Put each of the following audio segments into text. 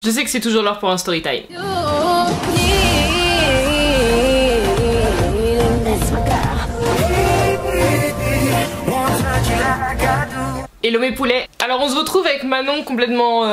Je sais que c'est toujours l'heure pour un story time. Hello mes poulets. Alors on se retrouve avec Manon complètement...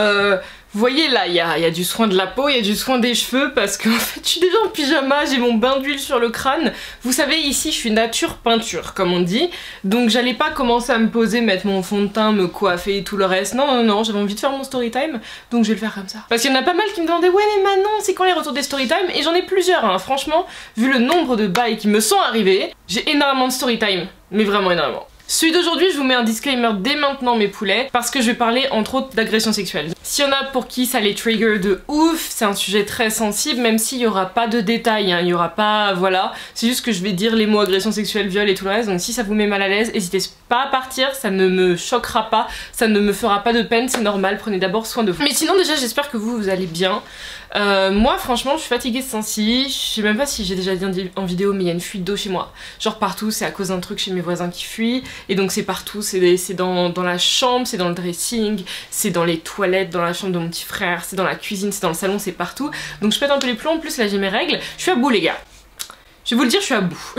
Vous voyez là, il y a du soin de la peau, il y a du soin des cheveux parce qu'en fait je suis déjà en pyjama, j'ai mon bain d'huile sur le crâne. Vous savez ici je suis nature peinture comme on dit. Donc j'allais pas commencer à me poser, mettre mon fond de teint, me coiffer et tout le reste. Non, j'avais envie de faire mon story time donc je vais le faire comme ça. Parce qu'il y en a pas mal qui me demandaient ouais mais Manon c'est quand les retours des story time. Et j'en ai plusieurs hein. Franchement, vu le nombre de bails qui me sont arrivés, j'ai énormément de story time. Mais vraiment énormément. Celui d'aujourd'hui, je vous mets un disclaimer dès maintenant mes poulets, parce que je vais parler entre autres d'agression sexuelle. S'il y en a pour qui ça les trigger de ouf, c'est un sujet très sensible, même s'il y aura pas de détails, hein, il y aura pas... voilà. C'est juste que je vais dire les mots agression sexuelle, viol et tout le reste, donc si ça vous met mal à l'aise, n'hésitez pas à partir, ça ne me choquera pas, ça ne me fera pas de peine, c'est normal, prenez d'abord soin de vous. Mais sinon déjà j'espère que vous allez bien. Moi franchement je suis fatiguée ce temps-ci, je sais même pas si j'ai déjà dit en vidéo mais il y a une fuite d'eau chez moi. Genre partout, c'est à cause d'un truc chez mes voisins qui fuit, et donc c'est partout, c'est dans la chambre, c'est dans le dressing, c'est dans les toilettes, dans la chambre de mon petit frère, c'est dans la cuisine, c'est dans le salon, c'est partout. Donc je pète un peu les plombs, en plus là j'ai mes règles, je suis à bout les gars. Je vais vous le dire, je suis à bout.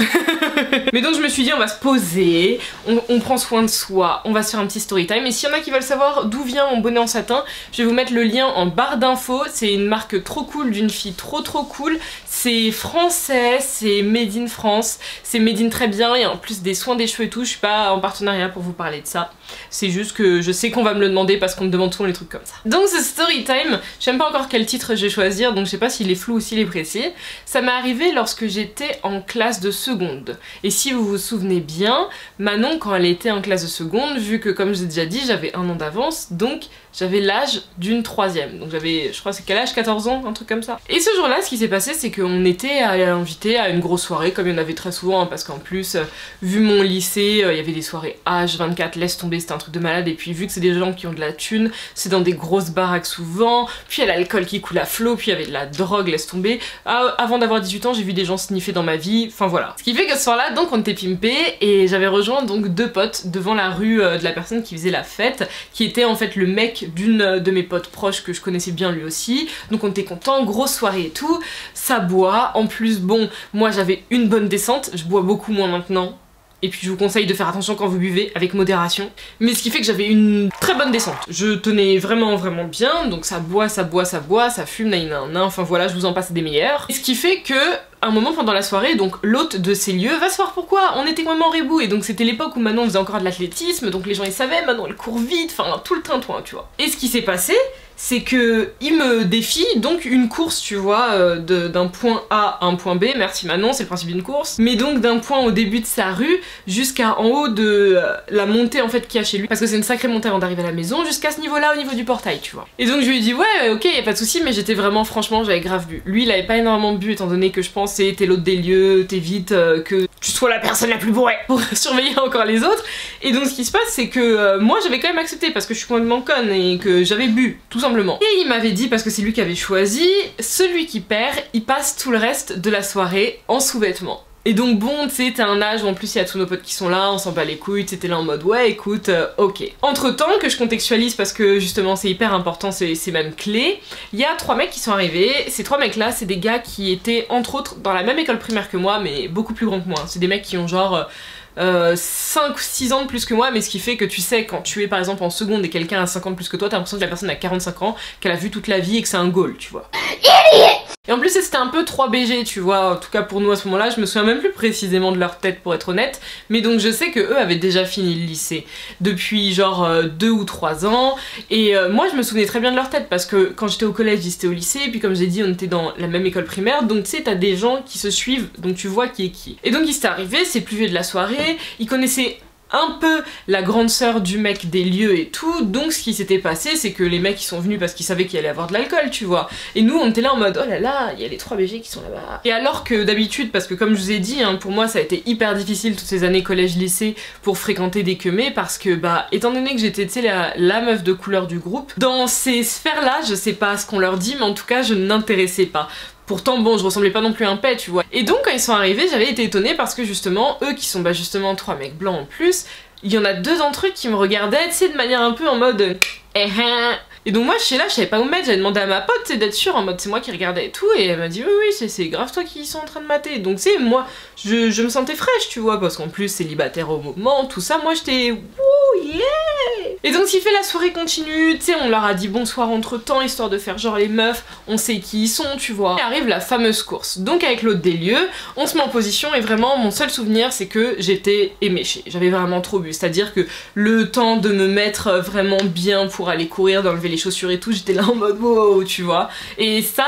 Mais donc je me suis dit on va se poser, on prend soin de soi, on va se faire un petit story time. Et s'il y en a qui veulent savoir d'où vient mon bonnet en satin, je vais vous mettre le lien en barre d'infos. C'est une marque trop cool d'une fille trop cool. C'est français, c'est made in France, c'est made in très bien, et en plus des soins des cheveux et tout. Je suis pas en partenariat pour vous parler de ça. C'est juste que je sais qu'on va me le demander parce qu'on me demande souvent les trucs comme ça. Donc ce story time, je sais même pas encore quel titre je vais choisir, donc je sais pas s'il est flou ou s'il est précis. Ça m'est arrivé lorsque j'étais en classe de seconde. Et si vous vous souvenez bien, Manon quand elle était en classe de seconde, vu que comme je vous ai déjà dit, j'avais un an d'avance, donc j'avais l'âge d'une troisième. Donc j'avais, je crois c'est quel âge, 14 ans, un truc comme ça. Et ce jour-là, ce qui s'est passé, c'est qu'on était invités à une grosse soirée, comme il y en avait très souvent, hein, parce qu'en plus, vu mon lycée, il y avait des soirées H24, laisse tomber, c'était un truc de malade. Et puis vu que c'est des gens qui ont de la thune, c'est dans des grosses baraques souvent, puis il y a l'alcool qui coule à flot, puis il y avait de la drogue, laisse tomber. Avant d'avoir 18 ans, j'ai vu des gens sniffer dans ma vie, enfin voilà. Ce qui fait que ce soir-là, donc on était pimpés, et j'avais rejoint donc deux potes devant la rue de la personne qui faisait la fête, qui était en fait le mec d'une de mes potes proches que je connaissais bien lui aussi. Donc on était contents, grosse soirée et tout, ça boit. En plus bon, moi j'avais une bonne descente, je bois beaucoup moins maintenant. Et puis je vous conseille de faire attention quand vous buvez, avec modération. Mais ce qui fait que j'avais une très bonne descente. Je tenais vraiment bien, donc ça boit, ça fume, enfin voilà, je vous en passe des meilleurs. Et ce qui fait que, un moment pendant la soirée, donc l'hôte de ces lieux va se voir pourquoi on était complètement rebou, et donc c'était l'époque où Manon faisait encore de l'athlétisme, donc les gens ils savaient, Manon elle court vite, enfin tout le tintouin tu vois. Et ce qui s'est passé, c'est que il me défie donc une course, tu vois, d'un point A à un point B, merci Manon, c'est le principe d'une course, mais donc d'un point au début de sa rue jusqu'à en haut de la montée en fait qu'il y a chez lui, parce que c'est une sacrée montée avant d'arriver à la maison, jusqu'à ce niveau là, au niveau du portail, tu vois. Et donc je lui ai dit ouais ok, y a pas de souci, mais j'étais vraiment, franchement j'avais grave bu. Lui il avait pas énormément bu étant donné que je pensais t'es l'hôte des lieux, t'évites que tu sois la personne la plus bourrée pour surveiller encore les autres. Et donc ce qui se passe c'est que moi j'avais quand même accepté parce que je suis complètement conne et que j'avais bu, tout simplement. Et il m'avait dit, parce que c'est lui qui avait choisi, celui qui perd, il passe tout le reste de la soirée en sous-vêtements. Et donc bon, tu sais, t'as un âge où en plus il y a tous nos potes qui sont là, on s'en bat les couilles, t'étais là en mode ouais écoute, ok. Entre temps, que je contextualise parce que justement c'est hyper important, c'est même clé, il y a 3 mecs qui sont arrivés. Ces 3 mecs là, c'est des gars qui étaient entre autres dans la même école primaire que moi, mais beaucoup plus grands que moi. C'est des mecs qui ont genre 5 ou 6 ans de plus que moi, mais ce qui fait que tu sais quand tu es par exemple en seconde et quelqu'un a 50 plus que toi, t'as l'impression que la personne a 45 ans, qu'elle a vu toute la vie et que c'est un goal, tu vois. Et en plus c'était un peu 3 BG, tu vois, en tout cas pour nous à ce moment-là, je me souviens même plus précisément de leur tête pour être honnête, mais donc je sais que eux avaient déjà fini le lycée depuis genre 2 ou 3 ans, et moi je me souvenais très bien de leur tête parce que quand j'étais au collège, ils étaient au lycée, et puis comme j'ai dit on était dans la même école primaire, donc tu sais t'as des gens qui se suivent, donc tu vois qui est qui. Et donc il s'est arrivé, c'est plus vieux de la soirée, ils connaissaient un peu la grande sœur du mec des lieux et tout, donc ce qui s'était passé c'est que les mecs ils sont venus parce qu'ils savaient qu'il allait avoir de l'alcool, tu vois, et nous on était là en mode oh là là, il y a les 3 BG qui sont là-bas. Et alors que d'habitude, parce que comme je vous ai dit, hein, pour moi ça a été hyper difficile toutes ces années collège-lycée pour fréquenter des queumés, parce que bah étant donné que j'étais tu sais la meuf de couleur du groupe, dans ces sphères là je sais pas ce qu'on leur dit, mais en tout cas je n'intéressais pas. Pourtant bon, je ressemblais pas non plus à un pet, tu vois. Et donc quand ils sont arrivés, j'avais été étonnée parce que justement, eux qui sont bah justement 3 mecs blancs en plus, il y en a 2 d'entre eux qui me regardaient, tu sais, de manière un peu en mode Et donc moi j'étais là, je savais pas où me mettre, j'avais demandé à ma pote d'être sûre en mode c'est moi qui regardais et tout, et elle m'a dit oui c'est grave toi qui sont en train de mater. Donc tu sais moi je me sentais fraîche tu vois, parce qu'en plus célibataire au moment, tout ça, moi j'étais wouh yeah. Et donc ce qui fait la soirée continue, tu sais on leur a dit bonsoir entre temps histoire de faire genre les meufs, on sait qui ils sont tu vois. Et arrive la fameuse course, donc avec l'hôte des lieux, on se met en position et vraiment mon seul souvenir c'est que j'étais éméchée, j'avais vraiment trop bu, c'est-à-dire que le temps de me mettre vraiment bien pour aller courir, d'enlever les chaussures et tout, j'étais là en mode wow tu vois. Et ça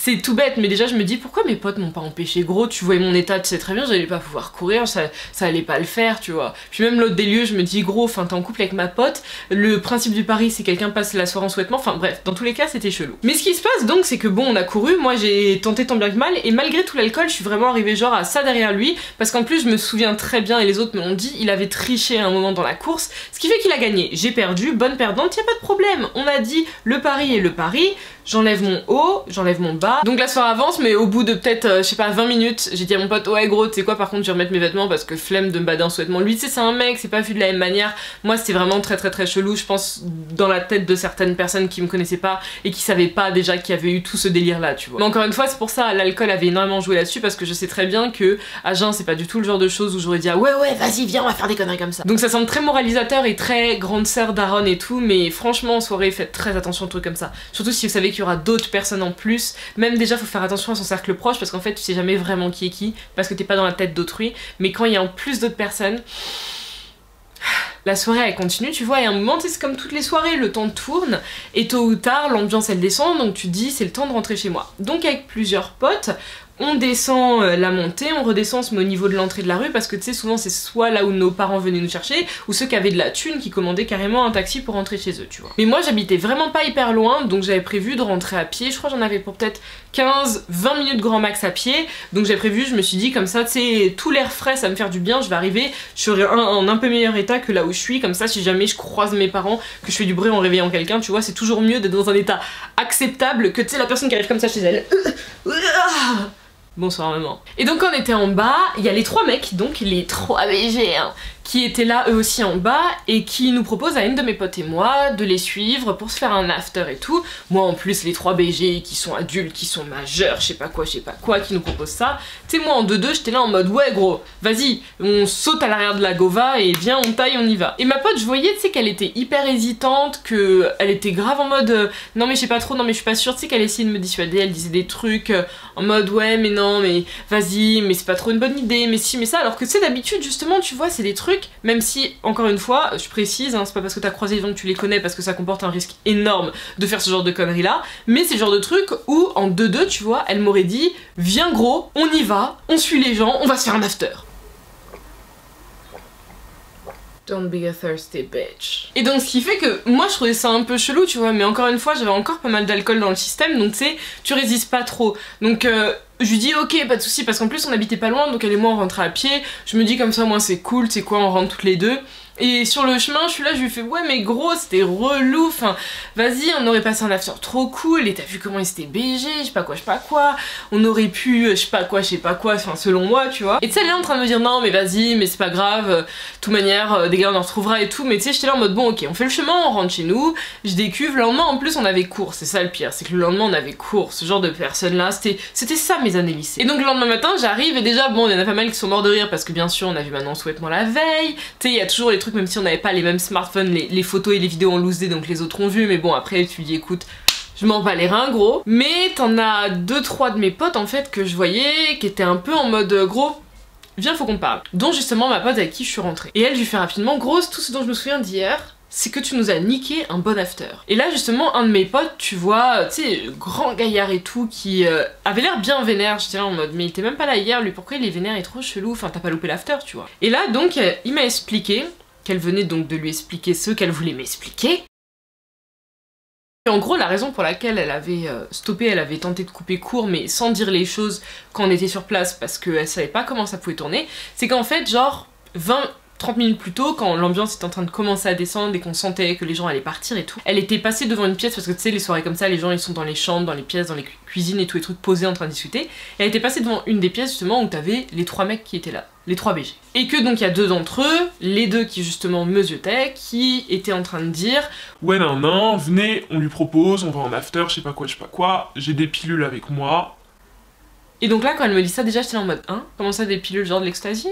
c'est tout bête, mais déjà je me dis pourquoi mes potes m'ont pas empêché, gros tu voyais mon état, tu sais très bien j'allais pas pouvoir courir, ça allait pas le faire tu vois. Puis même l'hôte des lieux je me dis gros enfin t'es en couple avec ma pote, le principe du pari c'est quelqu'un passe la soirée en sous-vêtements, enfin bref dans tous les cas c'était chelou. Mais ce qui se passe donc c'est que bon on a couru, moi j'ai tenté tant bien que mal et malgré tout l'alcool je suis vraiment arrivée genre à ça derrière lui, parce qu'en plus je me souviens très bien et les autres me l'ont dit, il avait triché à un moment dans la course, ce qui fait qu'il a gagné, j'ai perdu, bonne perdante, y a pas de problème, on a dit le pari est le pari, j'enlève mon haut, j'enlève mon bas. Donc la soirée avance, mais au bout de peut-être, je sais pas, 20 minutes, j'ai dit à mon pote, ouais gros, tu sais quoi, par contre je vais remettre mes vêtements parce que flemme de me bader en sous-vêtements. Lui, tu sais, c'est un mec, c'est pas vu de la même manière. Moi, c'était vraiment très chelou, je pense, dans la tête de certaines personnes qui me connaissaient pas et qui savaient pas déjà qu'il y avait eu tout ce délire là, tu vois. Mais encore une fois, c'est pour ça, l'alcool avait énormément joué là-dessus parce que je sais très bien que à jeun, c'est pas du tout le genre de choses où j'aurais dit, ah ouais, vas-y, viens, on va faire des conneries comme ça. Donc ça semble très moralisateur et très grande sœur d'Aaron et tout, mais franchement, en soirée, faites très attention aux trucs comme ça. Surtout si vous savez qu'il y aura d'autres personnes en plus, même déjà faut faire attention à son cercle proche parce qu'en fait tu sais jamais vraiment qui est qui parce que t'es pas dans la tête d'autrui, mais quand il y a en plus d'autres personnes, la soirée elle continue tu vois, et à un moment c'est comme toutes les soirées, le temps tourne et tôt ou tard l'ambiance elle descend, donc tu te dis c'est le temps de rentrer chez moi. Donc avec plusieurs potes on descend la montée, on redescend, on se met au niveau de l'entrée de la rue parce que tu sais souvent c'est soit là où nos parents venaient nous chercher ou ceux qui avaient de la thune qui commandaient carrément un taxi pour rentrer chez eux tu vois. Mais moi j'habitais vraiment pas hyper loin donc j'avais prévu de rentrer à pied, je crois j'en avais pour peut-être 15-20 minutes grand max à pied, donc j'ai prévu, je me suis dit comme ça tu sais tout l'air frais ça va me faire du bien, je vais arriver, je serai en un peu meilleur état que là où je suis, comme ça si jamais je croise mes parents, que je fais du bruit en réveillant quelqu'un tu vois, c'est toujours mieux d'être dans un état acceptable que tu sais la personne qui arrive comme ça chez elle. Bonsoir maman. Et donc quand on était en bas, il y a les trois mecs, donc les 3 BG, hein, qui étaient là eux aussi en bas et qui nous proposent à une de mes potes et moi de les suivre pour se faire un after et tout. Moi en plus les 3 BG qui sont adultes, qui sont majeurs, je sais pas quoi, qui nous proposent ça. Tu sais moi en 2-2 j'étais là en mode ouais gros, vas-y, on saute à l'arrière de la Gova et viens on taille, on y va. Et ma pote je voyais tu sais qu'elle était hyper hésitante, que elle était grave en mode non mais je sais pas trop, non mais je suis pas sûre, tu sais qu'elle essayait de me dissuader, elle disait des trucs en mode ouais mais non mais vas-y mais c'est pas trop une bonne idée, mais si mais ça, alors que tu sais d'habitude justement tu vois c'est des trucs, même si, encore une fois, je précise, hein, c'est pas parce que t'as croisé les gens que tu les connais, parce que ça comporte un risque énorme de faire ce genre de conneries là, mais c'est le genre de truc où, en 2-2, tu vois, elle m'aurait dit « Viens gros, on y va, on suit les gens, on va se faire un after ». Don't be a thirsty bitch. Et donc ce qui fait que moi je trouvais ça un peu chelou tu vois, mais encore une fois j'avais encore pas mal d'alcool dans le système, donc tu sais, tu résistes pas trop. Donc je lui dis ok pas de soucis parce qu'en plus on habitait pas loin, donc elle et moi on rentrait à pied, je me dis comme ça moi c'est cool, c'est quoi on rentre toutes les deux. Et sur le chemin, je suis là, je lui fais ouais mais gros c'était relou, enfin vas-y on aurait passé un after trop cool et t'as vu comment il s'était BG, je sais pas quoi, on aurait pu je sais pas quoi, enfin selon moi tu vois. Et tu sais elle est là en train de me dire non mais vas-y mais c'est pas grave, de toute manière des gars on en retrouvera et tout, mais tu sais j'étais là en mode bon ok on fait le chemin, on rentre chez nous, je décuve, le lendemain en plus on avait cours, c'est ça le pire, c'est que le lendemain on avait cours, ce genre de personnes là, c'était ça mes années lycée. Et donc le lendemain matin j'arrive et déjà bon il y en a pas mal qui sont morts de rire parce que bien sûr on a vu maintenant sous-vêtements la veille, tu sais il y a toujours les trucs même si on n'avait pas les mêmes smartphones, les photos et les vidéos en loose day donc les autres ont vu, mais bon après tu dis écoute je m'en bats les reins gros. Mais t'en as 2-3 de mes potes en fait que je voyais qui étaient un peu en mode gros viens faut qu'on parle, dont justement ma pote avec qui je suis rentrée. Et elle je lui fais rapidement gros tout ce dont je me souviens d'hier c'est que tu nous as niqué un bon after. Et là justement un de mes potes tu vois, tu sais grand gaillard et tout qui avait l'air bien vénère, j'étais là en mode mais il était même pas là hier lui, pourquoi il est vénère et trop chelou, enfin t'as pas loupé l'after tu vois. Et là donc il m'a expliqué qu'elle venait donc de lui expliquer ce qu'elle voulait m'expliquer. Et en gros la raison pour laquelle elle avait stoppé, elle avait tenté de couper court mais sans dire les choses quand on était sur place parce qu'elle savait pas comment ça pouvait tourner, c'est qu'en fait genre 30 minutes plus tôt, quand l'ambiance était en train de commencer à descendre et qu'on sentait que les gens allaient partir et tout, elle était passée devant une pièce parce que tu sais les soirées comme ça les gens ils sont dans les chambres, dans les pièces, dans les cuisines et tous les trucs posés en train de discuter, et elle était passée devant une des pièces justement où t'avais les 3 mecs qui étaient là. les 3 BG. Et que donc il y a 2 d'entre eux, les 2 qui justement me ziotaient, qui étaient en train de dire « Ouais non, venez, on lui propose, on va en after, je sais pas quoi, j'ai des pilules avec moi. » Et donc là, quand elle me dit ça, déjà j'étais en mode « Hein, comment ça des pilules genre de l'ecstasy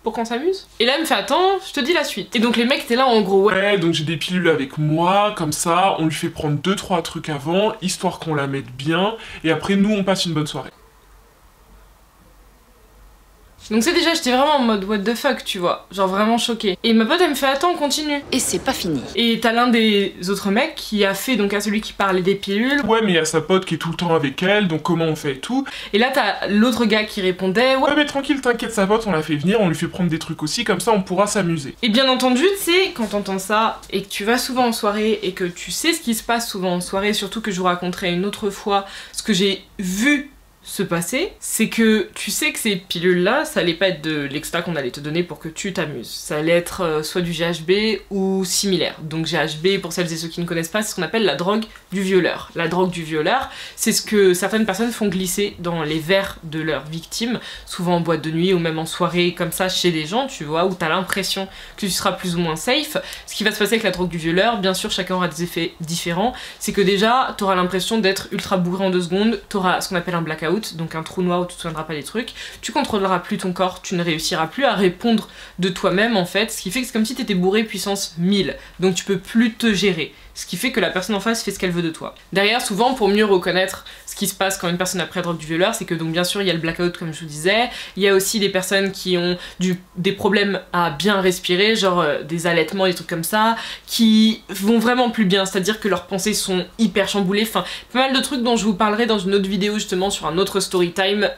pour qu'on s'amuse ?» Et là elle me fait « Attends, je te dis la suite. » Et donc les mecs étaient là en gros « Ouais, donc j'ai des pilules avec moi, comme ça, on lui fait prendre 2-3 trucs avant, histoire qu'on la mette bien, et après nous on passe une bonne soirée. » Donc c'est déjà, j'étais vraiment en mode what the fuck, tu vois, genre vraiment choquée. Et ma pote elle me fait attends, continue. Et c'est pas fini. Et t'as l'un des autres mecs qui a fait donc à celui qui parlait des pilules. Ouais mais il y a sa pote qui est tout le temps avec elle, donc comment on fait et tout. Et là t'as l'autre gars qui répondait ouais mais tranquille, t'inquiète, sa pote on l'a fait venir, on lui fait prendre des trucs aussi, comme ça on pourra s'amuser. Et bien entendu, tu sais, quand t'entends ça et que tu vas souvent en soirée et que tu sais ce qui se passe souvent en soirée, surtout que je vous raconterai une autre fois ce que j'ai vu se passer, c'est que tu sais que ces pilules-là, ça allait pas être de l'extra qu'on allait te donner pour que tu t'amuses. Ça allait être soit du GHB ou similaire. Donc GHB, pour celles et ceux qui ne connaissent pas, c'est ce qu'on appelle la drogue du violeur. La drogue du violeur, c'est ce que certaines personnes font glisser dans les verres de leurs victimes, souvent en boîte de nuit ou même en soirée comme ça chez des gens, tu vois, où t'as l'impression que tu seras plus ou moins safe. Ce qui va se passer avec la drogue du violeur, bien sûr chacun aura des effets différents, c'est que déjà t'auras l'impression d'être ultra bourré en 2 secondes, t'auras ce qu'on appelle un blackout, donc un trou noir où tu te souviendras pas des trucs, tu contrôleras plus ton corps, tu ne réussiras plus à répondre de toi-même en fait, ce qui fait que c'est comme si t'étais bourré puissance 1000, donc tu peux plus te gérer, ce qui fait que la personne en face fait ce qu'elle veut de toi. Derrière, souvent, pour mieux reconnaître ce qui se passe quand une personne a pris la drogue du violeur, c'est que donc bien sûr il y a le blackout comme je vous disais, il y a aussi des personnes qui ont des problèmes à bien respirer, genre des allaitements, des trucs comme ça, qui vont vraiment plus bien, c'est-à-dire que leurs pensées sont hyper chamboulées, enfin pas mal de trucs dont je vous parlerai dans une autre vidéo justement sur un autre story time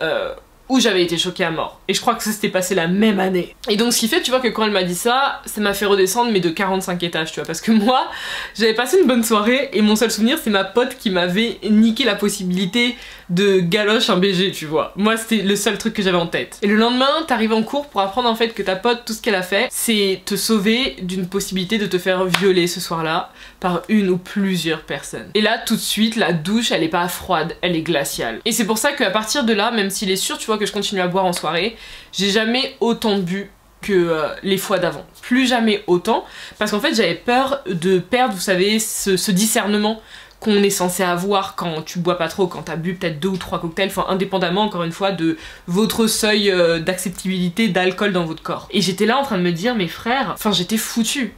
où j'avais été choquée à mort. Et je crois que ça s'était passé la même année. Et donc ce qui fait, tu vois, que quand elle m'a dit ça, ça m'a fait redescendre mais de 45 étages, tu vois, parce que moi, j'avais passé une bonne soirée et mon seul souvenir, c'est ma pote qui m'avait niqué la possibilité de galoche un BG, tu vois. Moi, c'était le seul truc que j'avais en tête. Et le lendemain, t'arrives en cours pour apprendre en fait que ta pote, tout ce qu'elle a fait, c'est te sauver d'une possibilité de te faire violer ce soir-là par une ou plusieurs personnes. Et là, tout de suite, la douche, elle est pas froide, elle est glaciale. Et c'est pour ça qu'à partir de là, même s'il est sûr, tu vois, que je continue à boire en soirée, j'ai jamais autant bu que les fois d'avant. Plus jamais autant, parce qu'en fait, j'avais peur de perdre, vous savez, ce discernement qu'on est censé avoir quand tu bois pas trop, quand t'as bu peut-être 2 ou 3 cocktails, enfin indépendamment encore une fois de votre seuil d'acceptabilité d'alcool dans votre corps. Et j'étais là en train de me dire, mes frères, enfin j'étais foutue.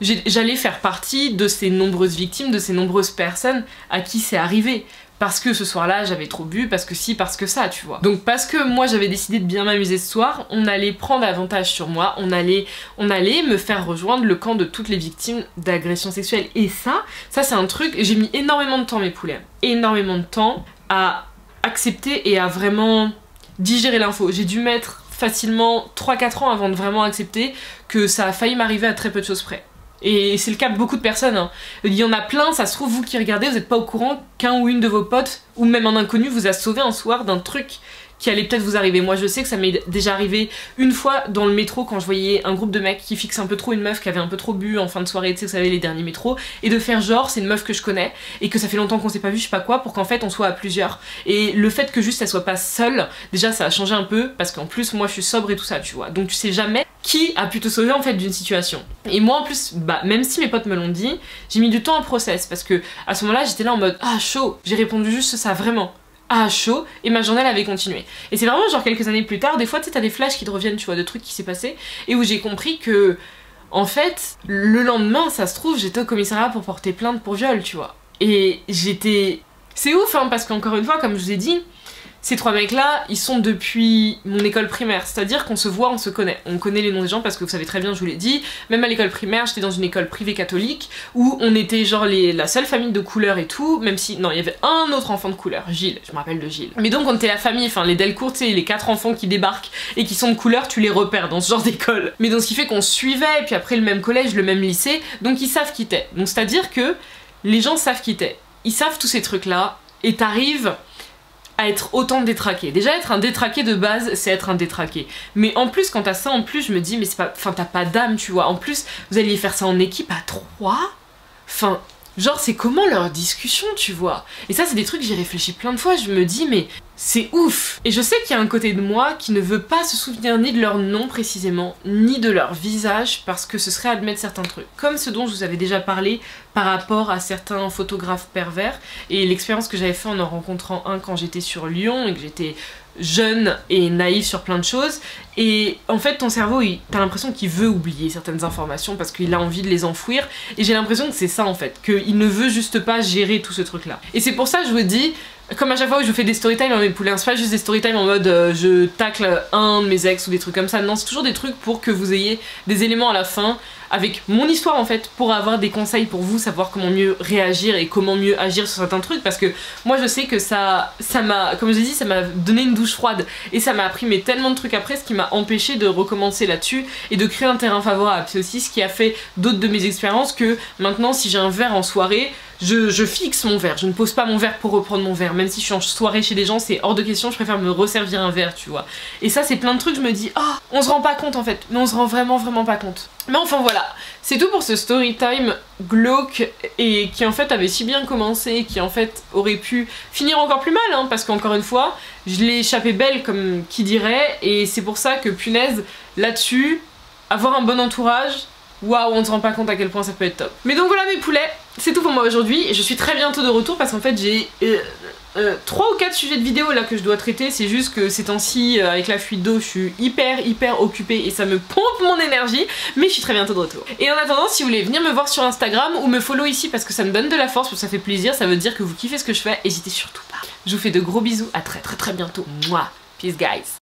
J'allais faire partie de ces nombreuses victimes, de ces nombreuses personnes à qui c'est arrivé. Parce que ce soir-là, j'avais trop bu, parce que si, parce que ça, tu vois. Donc parce que moi, j'avais décidé de bien m'amuser ce soir, on allait prendre avantage sur moi, on allait me faire rejoindre le camp de toutes les victimes d'agressions sexuelles. Et ça c'est un truc, j'ai mis énormément de temps, mes poulets, énormément de temps à accepter et à vraiment digérer l'info. J'ai dû mettre facilement 3-4 ans avant de vraiment accepter que ça a failli m'arriver à très peu de choses près. Et c'est le cas de beaucoup de personnes, hein. Il y en a plein, ça se trouve, vous qui regardez, vous n'êtes pas au courant qu'un ou une de vos potes, ou même un inconnu, vous a sauvé un soir d'un truc qui allait peut-être vous arriver. Moi je sais que ça m'est déjà arrivé une fois dans le métro quand je voyais un groupe de mecs qui fixent un peu trop une meuf qui avait un peu trop bu en fin de soirée, tu sais, vous savez, les derniers métros, et de faire genre c'est une meuf que je connais et que ça fait longtemps qu'on s'est pas vu, je sais pas quoi, pour qu'en fait on soit à plusieurs. Et le fait que juste elle soit pas seule, déjà ça a changé un peu parce qu'en plus moi je suis sobre et tout ça, tu vois. Donc tu sais jamais qui a pu te sauver en fait d'une situation. Et moi en plus, bah même si mes potes me l'ont dit, j'ai mis du temps à process parce que à ce moment-là j'étais là en mode ah chaud, j'ai répondu juste ça vraiment. Ah chaud, et ma journée elle avait continué. Et c'est vraiment genre quelques années plus tard, des fois tu sais t'as des flashs qui te reviennent, tu vois, de trucs qui s'est passé, et où j'ai compris que en fait le lendemain ça se trouve j'étais au commissariat pour porter plainte pour viol, tu vois. Et j'étais... C'est ouf hein, parce qu'encore une fois comme je vous ai dit, ces 3 mecs là, ils sont depuis mon école primaire, c'est-à-dire qu'on se voit, on se connaît. On connaît les noms des gens parce que vous savez très bien, je vous l'ai dit, même à l'école primaire, j'étais dans une école privée catholique où on était genre la seule famille de couleur et tout, même si, non, il y avait un autre enfant de couleur, Gilles, je me rappelle de Gilles. Mais donc on était la famille, enfin les Delcourt, tu sais, les 4 enfants qui débarquent et qui sont de couleur, tu les repères dans ce genre d'école. Mais donc ce qui fait qu'on suivait, et puis après le même collège, le même lycée, donc ils savent qui t'es. Donc c'est-à-dire que les gens savent qui t'es. Ils savent tous ces trucs là, et t'arrives à être autant détraqué. Déjà être un détraqué de base, c'est être un détraqué. Mais en plus, quand t'as ça en plus, je me dis mais c'est pas... Enfin t'as pas d'âme, tu vois. En plus, vous alliez faire ça en équipe à 3. Enfin, genre c'est comment leur discussion, tu vois. Et ça c'est des trucs que j'ai réfléchi plein de fois, je me dis mais c'est ouf. Et je sais qu'il y a un côté de moi qui ne veut pas se souvenir ni de leur nom précisément, ni de leur visage, parce que ce serait admettre certains trucs. Comme ce dont je vous avais déjà parlé par rapport à certains photographes pervers, et l'expérience que j'avais fait en rencontrant un quand j'étais sur Lyon, et que j'étais jeune et naïf sur plein de choses, et en fait ton cerveau, t'as l'impression qu'il veut oublier certaines informations parce qu'il a envie de les enfouir, et j'ai l'impression que c'est ça en fait, qu'il ne veut juste pas gérer tout ce truc là. Et c'est pour ça que je vous dis, comme à chaque fois où je fais des storytime dans mes poulains, c'est pas juste des storytime en mode je tacle un de mes ex ou des trucs comme ça, non, c'est toujours des trucs pour que vous ayez des éléments à la fin avec mon histoire en fait, pour avoir des conseils pour vous, savoir comment mieux réagir et comment mieux agir sur certains trucs, parce que moi je sais que ça m'a, comme je l'ai dit, ça m'a donné une douche froide, et ça m'a appris mais tellement de trucs après, ce qui m'a empêché de recommencer là-dessus et de créer un terrain favorable. C'est aussi ce qui a fait d'autres de mes expériences que maintenant si j'ai un verre en soirée, je fixe mon verre, je ne pose pas mon verre pour reprendre mon verre, même si je suis en soirée chez des gens, c'est hors de question, je préfère me resservir un verre, tu vois. Et ça c'est plein de trucs, je me dis, ah, on se rend pas compte en fait, mais on se rend vraiment pas compte. Mais enfin voilà, c'est tout pour ce story time glauque et qui en fait avait si bien commencé, qui en fait aurait pu finir encore plus mal, hein, parce qu'encore une fois, je l'ai échappé belle comme qui dirait, et c'est pour ça que punaise, là-dessus, avoir un bon entourage, waouh, on ne se rend pas compte à quel point ça peut être top. Mais donc voilà mes poulets, c'est tout pour moi aujourd'hui, et je suis très bientôt de retour parce qu'en fait j'ai 3 ou 4 sujets de vidéo là que je dois traiter, c'est juste que ces temps-ci, avec la fuite d'eau, je suis hyper occupée et ça me pompe mon énergie, mais je suis très bientôt de retour. Et en attendant, si vous voulez venir me voir sur Instagram ou me follow ici parce que ça me donne de la force, parce que ça fait plaisir, ça veut dire que vous kiffez ce que je fais, n'hésitez surtout pas. Je vous fais de gros bisous, à très bientôt. Mouah. Peace guys.